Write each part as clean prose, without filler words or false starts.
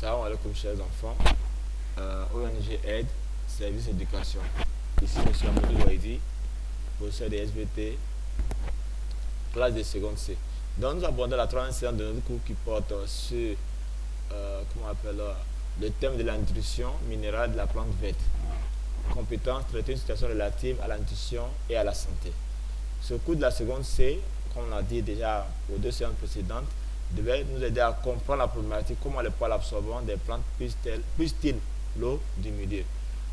Salam alaikum chers enfants. ONG Aide, Service Éducation. Ici M. Amadou Ouaidi, professeur de SVT, classe de seconde C. Donc nous abordons la troisième séance de notre cours qui porte sur le thème de la nutrition minérale de la plante verte. Compétence, traiter une situation relative à la nutrition et à la santé. Ce cours de la seconde C, comme on l'a dit déjà aux deux séances précédentes, devait nous aider à comprendre la problématique, comment les poils absorbants des plantes puissent-ils l'eau du milieu.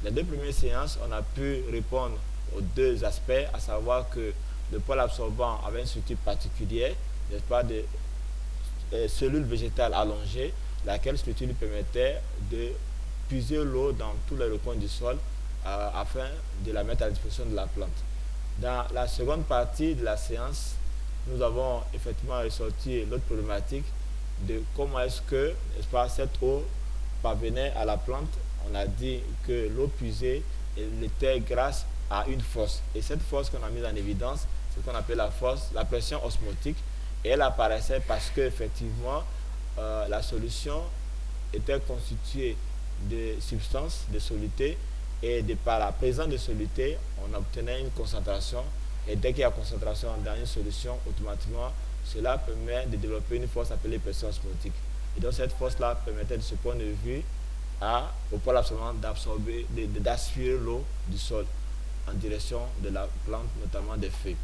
Les deux premières séances, on a pu répondre aux deux aspects, à savoir que le poil absorbant avait une structure particulière, n'est-ce pas, de cellules végétales allongées, laquelle structure lui permettait de puiser l'eau dans tous les recoins du sol afin de la mettre à la disposition de la plante. Dans la seconde partie de la séance, nous avons effectivement ressorti l'autre problématique de comment est-ce que, n'est-ce pas, cette eau parvenait à la plante. On a dit que l'eau puisée était grâce à une force. Et cette force qu'on a mise en évidence, c'est ce qu'on appelle la pression osmotique. Et elle apparaissait parce que effectivement la solution était constituée de substances, de solutés, et par la présence de solutés, on obtenait une concentration. Et dès qu'il y a concentration dans une solution, automatiquement, cela permet de développer une force appelée pression osmotique. Et donc cette force-là permettait de ce point de vue au poil absorbant d'aspirer l'eau du sol en direction de la plante, notamment des feuilles.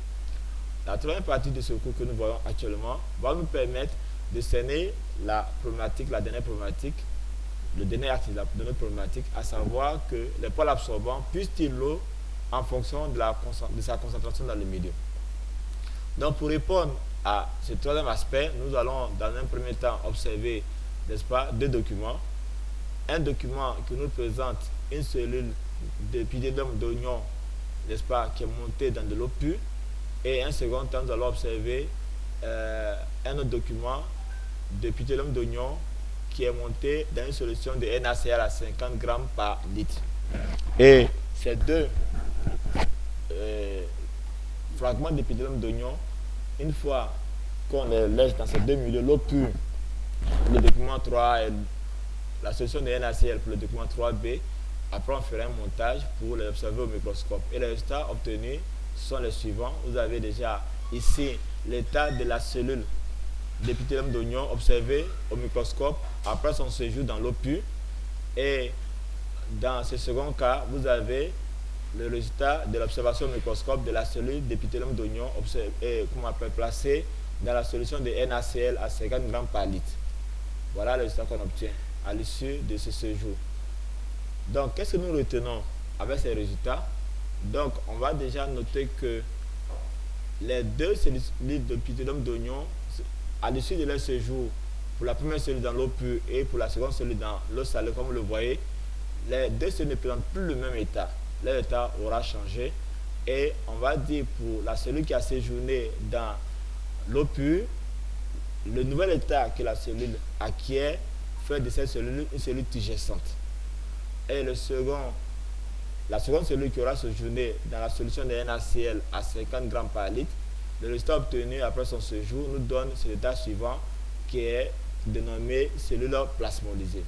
La troisième partie de ce cours que nous voyons actuellement va nous permettre de cerner la dernière problématique, le dernier acte de notre problématique, à savoir que les poils absorbants puissent-ils l'eau en fonction de sa concentration dans le milieu. Donc pour répondre à ce troisième aspect, nous allons dans un premier temps observer, n'est-ce pas, deux documents. Un document qui nous présente une cellule de d'épididyme d'oignon, n'est-ce pas, qui est montée dans de l'eau pure. Et un second temps, nous allons observer un autre document d'épididyme d'oignon qui est monté dans une solution de NaCl à 50 grammes par litre. Et ces deux fragments d'épididyme d'oignon, une fois qu'on les laisse dans ces deux milieux, l'eau pure pour le document 3 et la solution de NaCl pour le document 3b, après on fera un montage pour les observer au microscope. Et les résultats obtenus sont les suivants. Vous avez déjà ici l'état de la cellule d'épididyme d'oignon observé au microscope après son séjour dans l'eau pure. Et dans ce second cas, vous avez le résultat de l'observation au microscope de la cellule d'épididyme d'oignon placée dans la solution de NaCl à 50 grammes par litre. Voilà le résultat qu'on obtient à l'issue de ce séjour. Donc, qu'est-ce que nous retenons avec ces résultats? Donc, on va déjà noter que les deux cellules d'épididyme d'oignon, à l'issue de leur séjour, pour la première cellule dans l'eau pure et pour la seconde cellule dans l'eau salée, comme vous le voyez, les deux cellules ne présentent plus le même état. Leur état aura changé. Et on va dire pour la cellule qui a séjourné dans l'eau pure, le nouvel état que la cellule acquiert fait de cette cellule une cellule tigescente. Et la seconde cellule qui aura séjourné dans la solution de NaCl à 50 grammes par litre, le résultat obtenu après son séjour nous donne cet état suivant qui est dénommé cellule plasmolysée.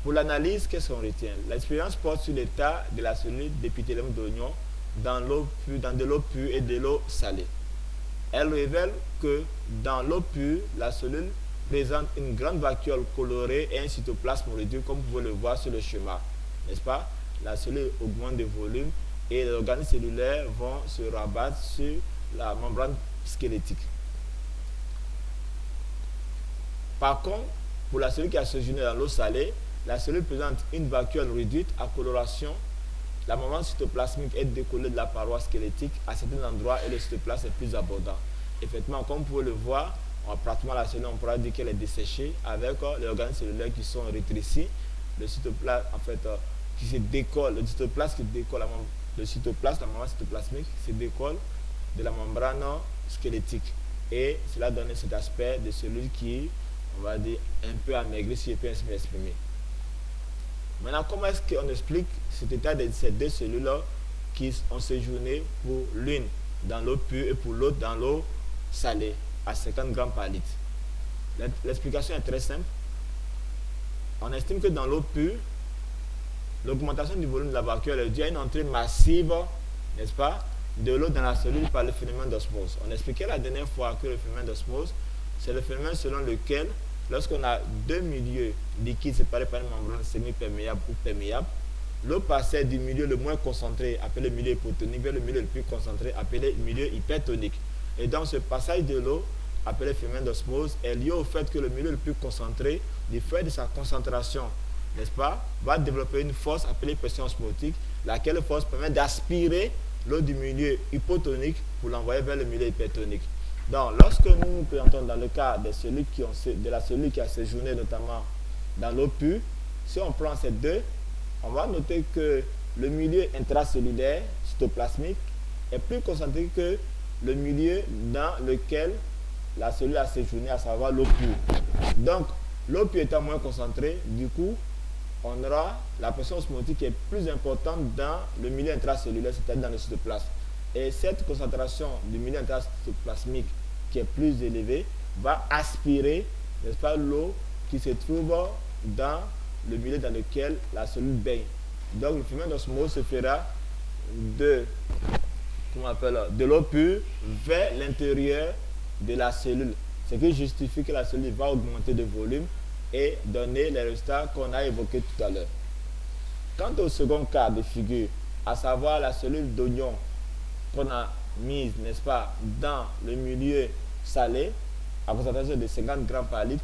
Pour l'analyse, qu'est-ce qu'on retient? L'expérience porte sur l'état de la cellule d'épididyme d'oignon dans de l'eau pure et de l'eau salée. Elle révèle que dans l'eau pure, la cellule présente une grande vacuole colorée et un cytoplasme réduit, comme vous pouvez le voir sur le schéma. N'est-ce pas? La cellule augmente de volume et les organes cellulaires vont se rabattre sur la membrane squelettique. Par contre, pour la cellule qui a séjourné dans l'eau salée, la cellule présente une vacuole réduite à coloration. La membrane cytoplasmique est décollée de la paroi squelettique à certains endroits et le cytoplasme est plus abondant. Effectivement, comme vous pouvez le voir, pratiquement la cellule, on pourra dire qu'elle est desséchée avec les organes cellulaires qui sont rétrécis, le cytoplasme qui se décolle, le cytoplasme qui décolle, la membrane cytoplasmique se décolle de la membrane squelettique. Et cela donne cet aspect de cellules qui, on va dire, un peu amaigries, si je peux ainsi m'exprimer. Maintenant, comment est-ce qu'on explique cet état de ces deux cellules-là qui ont séjourné pour l'une dans l'eau pure et pour l'autre dans l'eau salée à 50 grammes par litre? L'explication est très simple. on estime que dans l'eau pure, l'augmentation du volume de la vacuole est due à une entrée massive, n'est-ce pas, de l'eau dans la cellule par le phénomène d'osmose. On expliquait la dernière fois que le phénomène d'osmose, c'est le phénomène selon lequel, lorsqu'on a deux milieux liquides séparés par une membrane semi-perméable ou perméable, l'eau passait du milieu le moins concentré, appelé milieu hypotonique, vers le milieu le plus concentré, appelé milieu hypertonique. Et donc ce passage de l'eau, appelé phénomène d'osmose, est lié au fait que le milieu le plus concentré, du fait de sa concentration, n'est-ce pas, va développer une force appelée pression osmotique, laquelle force permet d'aspirer l'eau du milieu hypotonique pour l'envoyer vers le milieu hypertonique. Donc, lorsque nous nous présentons dans le cas de la cellule qui a séjourné notamment dans l'eau pure, si on prend ces deux, on va noter que le milieu intracellulaire cytoplasmique est plus concentré que le milieu dans lequel la cellule a séjourné, à savoir l'eau pure. Donc, l'eau pure étant moins concentrée, du coup, on aura la pression osmotique qui est plus importante dans le milieu intracellulaire, c'est-à-dire dans le cytoplasme. Et cette concentration du milieu intracytoplasmique qui est plus élevée va aspirer, n'est-ce pas, l'eau qui se trouve dans le milieu dans lequel la cellule baigne. Donc le phénomène d'osmose se fera de l'eau pure vers l'intérieur de la cellule, ce qui justifie que la cellule va augmenter de volume et donner les résultats qu'on a évoqués tout à l'heure. Quant au second cas de figure, à savoir la cellule d'oignon qu'on a mise, n'est-ce pas, dans le milieu salé, à concentration de 50 grammes par litre.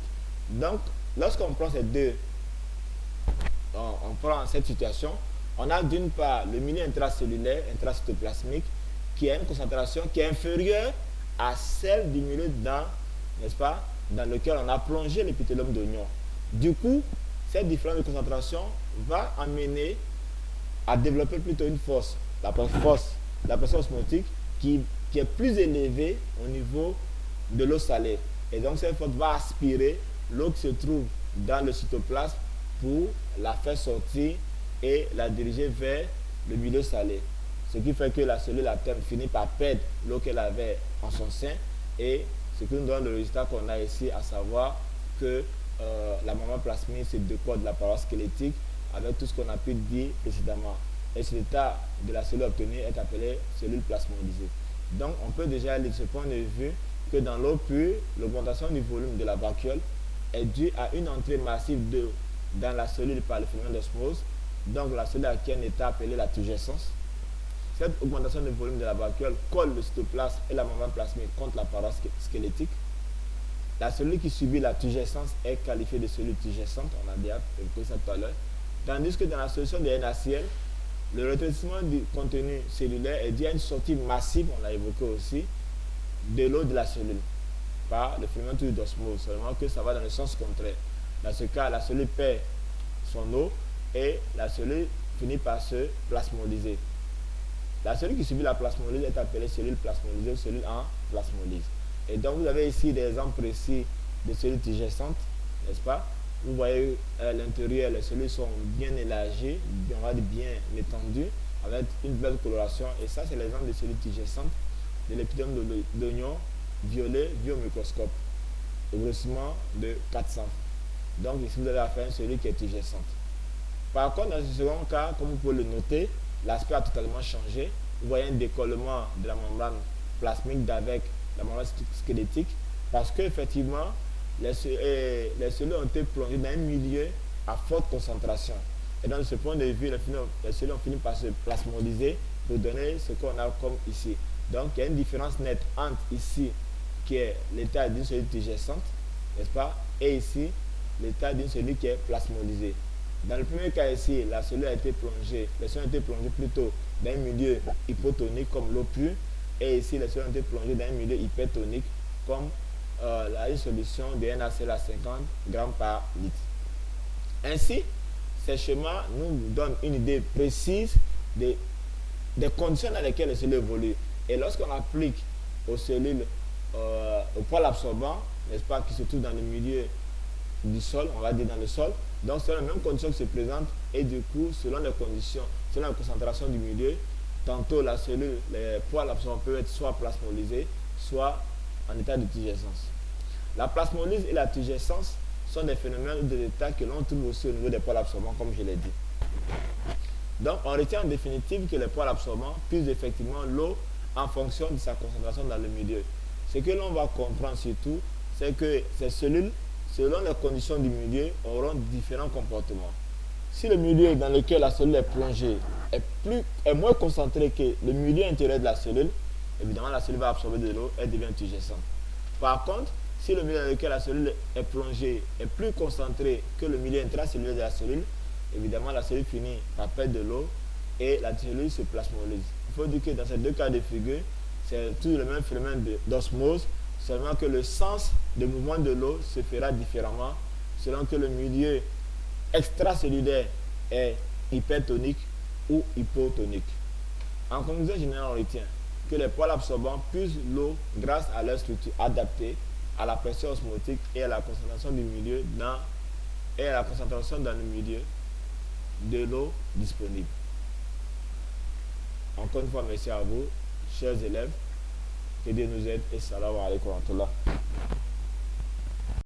Donc, lorsqu'on prend ces deux, on prend cette situation, on a d'une part le milieu intracellulaire, intracytoplasmique, qui a une concentration qui est inférieure à celle du milieu dans, n'est-ce pas, dans lequel on a plongé l'épithélium d'oignon. Du coup, cette différence de concentration va amener à développer plutôt une force, la pression osmotique qui est plus élevée au niveau de l'eau salée. Et donc cette force va aspirer l'eau qui se trouve dans le cytoplasme pour la faire sortir et la diriger vers le milieu salé. Ce qui fait que la cellule à terme finit par perdre l'eau qu'elle avait en son sein, et ce qui nous donne le résultat qu'on a ici, à savoir que la membrane plasmique se décode de la paroi squelettique avec tout ce qu'on a pu dire précédemment. Et cet état de la cellule obtenue est appelé cellule plasmodisée. Donc on peut déjà aller de ce point de vue que dans l'eau pure, l'augmentation du volume de la vacuole est due à une entrée massive d'eau dans la cellule par le phénomène d'osmose. Donc la cellule acquiert un état appelé la turgescence. Cette augmentation du volume de la vacuole colle le cytoplasme et la membrane plasmique contre la paroi squelettique. La cellule qui subit la turgescence est qualifiée de cellule turgescente, on a déjà évoqué ça tout à l'heure. Tandis que dans la solution de NaCl, le rétrécissement du contenu cellulaire est dû à une sortie massive, on l'a évoqué aussi, de l'eau de la cellule par le phénomène d'osmose, seulement que ça va dans le sens contraire. Dans ce cas, la cellule perd son eau et la cellule finit par se plasmolyser. La cellule qui subit la plasmolyse est appelée cellule plasmolysée ou cellule en plasmolyse. Et donc vous avez ici des exemples précis de cellules turgescentes, n'est-ce pas? Vous voyez à l'intérieur, les cellules sont bien élargies, on va dire bien étendues, avec une belle coloration. Et ça, c'est l'exemple de cellules turgescentes de l'épithélium d'oignon violet vu au microscope, au grossissement de 400. Donc ici, vous avez affaire à une cellule qui est turgescente. Par contre, dans ce second cas, comme vous pouvez le noter, l'aspect a totalement changé. Vous voyez un décollement de la membrane plasmique avec la membrane squelettique, parce qu'effectivement, les cellules ont été plongées dans un milieu à forte concentration. Et dans ce point de vue, les cellules ont fini par se plasmodiser pour donner ce qu'on a comme ici. Donc, il y a une différence nette entre ici, qui est l'état d'une cellule turgescente, n'est-ce pas, et ici, l'état d'une cellule qui est plasmodisée. Dans le premier cas ici, la cellule a été plongée, les cellules ont été plongées plutôt dans un milieu hypotonique comme l'eau pure, et ici, les cellules ont été plongées dans un milieu hypertonique comme une solution de NaCl à 50 grammes par litre. Ainsi, ces schémas nous donnent une idée précise des conditions dans lesquelles les cellules évoluent. Et lorsqu'on applique aux cellules, au poil absorbant, n'est-ce pas, qui se trouve dans le milieu du sol, on va dire dans le sol, donc c'est la même condition qui se présente, et du coup, selon les conditions, selon la concentration du milieu, tantôt la cellule, les poils absorbants peuvent être soit plasmolysés, soit en état de turgescence. La plasmolyse et la turgescence sont des phénomènes ou des états que l'on trouve aussi au niveau des pôles absorbants, comme je l'ai dit. Donc, on retient en définitive que les pôles absorbants puisent effectivement l'eau en fonction de sa concentration dans le milieu. Ce que l'on va comprendre surtout, c'est que ces cellules, selon les conditions du milieu, auront différents comportements. Si le milieu dans lequel la cellule est plongée est moins concentré que le milieu intérieur de la cellule, évidemment la cellule va absorber de l'eau, elle devient turgescente. Par contre, si le milieu dans lequel la cellule est plongée est plus concentré que le milieu intracellulaire de la cellule, évidemment la cellule finit par perdre de l'eau et la cellule se plasmolyse. Il faut dire que dans ces deux cas de figure, c'est tout le même phénomène d'osmose, seulement que le sens de mouvement de l'eau se fera différemment selon que le milieu extracellulaire est hypertonique ou hypotonique. En conclusion générale, on retient que les pôles absorbants puisent l'eau grâce à leur structure adaptée à la pression osmotique et à la concentration du milieu dans le milieu de l'eau disponible. Encore une fois, merci à vous, chers élèves. Que Dieu nous aide et salam alaikum wa rahmatullah.